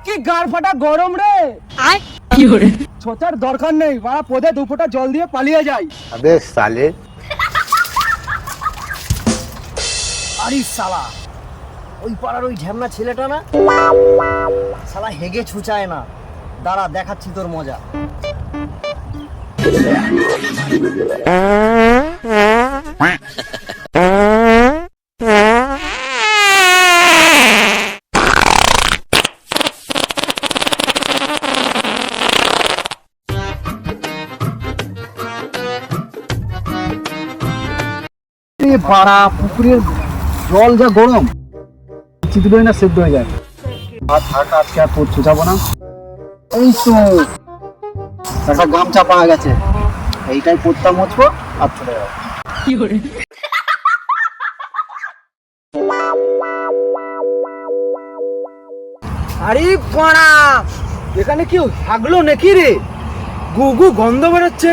কি গার ফাটা গরম রে। ছোটার দরকার নেই, বাড়া পদে 2 ফোঁটা জল দিয়ে পালিয়ে যাই। अबे साले আরে শালা, ওই পাড়ার ওই ঝ্যামনা ছেলেটা না, শালা হেগে ছুচায় না। দাঁড়া দেখাচ্ছি তোর মজা। পাড়া পুকুরের জল যা গরম, চিতই না সেদ্ধ হয়ে যায়। আর থাক, আজকে আর পড় ছুচাবো না। এই তো একটা গামছা পাওয়া গেছে, এইটাই পড়তা মুছবো আর চলে যাবো। আরে পাড়া, এখানে কি হাগলো নাকি রে? গুগু গন্ধ বেরোচ্ছে।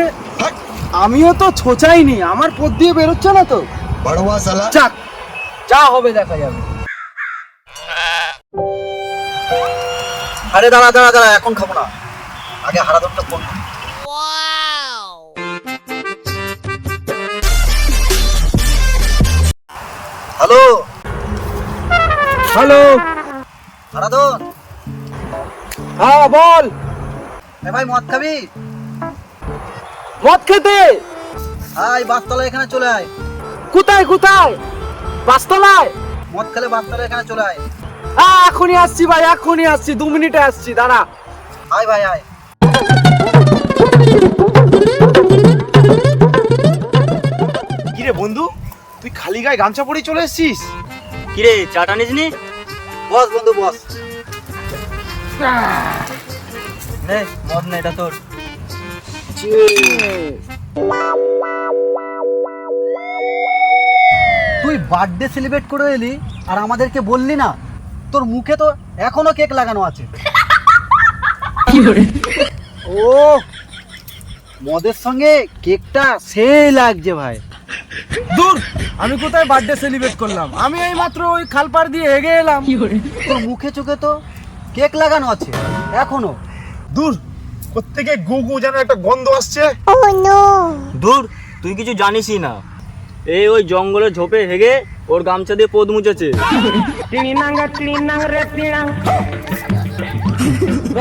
আমিও তো ছোচাইনি, আমার পথ দিয়ে বেরোচ্ছে না তো। बड़वा साला যাক, যা হবে দেখা যাবে। আরে দাঁড়া দাঁড়া দাঁড়া, এখন খাবো না, আগে হারাধনটা ফোন। Hello hello, Haradhan. হ্যাঁ বল। এ ভাই মদ খাবি? মদ খেতে? আয় বাসতলা এখানে চলে আয়। কোথায় কোথায়? বাসতলায়? মদ খেলে বাসতলা এখানে চলে আয়। হ্যাঁ এখনই আসছি ভাই, এখনই আসছি, 2 মিনিটে আসছি, দাঁড়া। আয় ভাই আয়। কিরে বন্ধু, তুই খালি গায়ে গামছা পরেই চলে এসেছিস? কিরে চাটা নিসনি? বস বন্ধু বস। নে মদ নে, এটা তোর। তুই বার্থডে সেলিব্রেট করে এলি আর আমাদেরকে বললি না? তোর মুখে তো এখনো কেক লাগানো আছে। ও, মদের সঙ্গে কেকটা সেই লাগছে ভাই। দূর, আমি কোথায় বার্থডে সেলিব্রেট করলাম? আমি এই মাত্র ওই খালপাড় দিয়ে হেগে এলাম। তোর মুখে চোখে তো কেক লাগানো আছে এখনো। দূর, কোত্থেকে গু গু যেন একটা গন্ধ আসছে। দূর, তুই কিছু জানিসই না। এই ওই জঙ্গলের ঝোপে হেগে ওর গামছা দিয়ে পদ মুছেছে।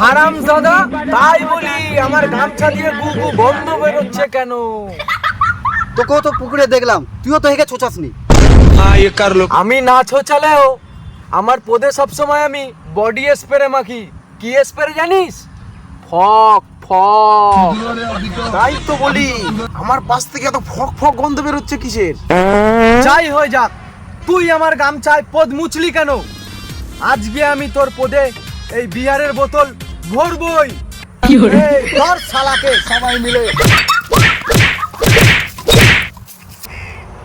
হারামজাদা, তাই বলি আমার গামছা দিয়ে গুগু গন্ধ বেরোচ্ছে কেন? তোকেও তো পুকুরে দেখলাম, তুইও তো হেগে ছোচাসনি। আমি না ছোচালেও আমার পদে সবসময় আমি বডি স্প্রে মাখি। কি স্প্রে জানিস? ফক ফক। তাই তো বলি, আমার পাশ থেকে এত ফক ফক গন্ধ বেরোচ্ছে কিসের? যাই হয়ে যাক, তুই আমার গামছায় পদ মুছলি কেন? আজকে আমি তোর পদে এই বিয়ারের বোতল ভরবই। এই ধর শালাকে সবাই মিলে।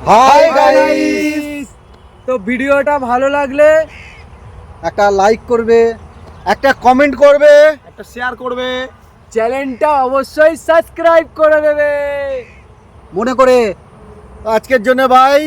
হাই গাইস, তো ভিডিওটা ভালো লাগলে একটা লাইক করবে, একটা কমেন্ট করবে, একটা শেয়ার করবে। চ্যানেলটা অবশ্যই সাবস্ক্রাইব করে দেবে। মনে করে আজকের জন্য বাই।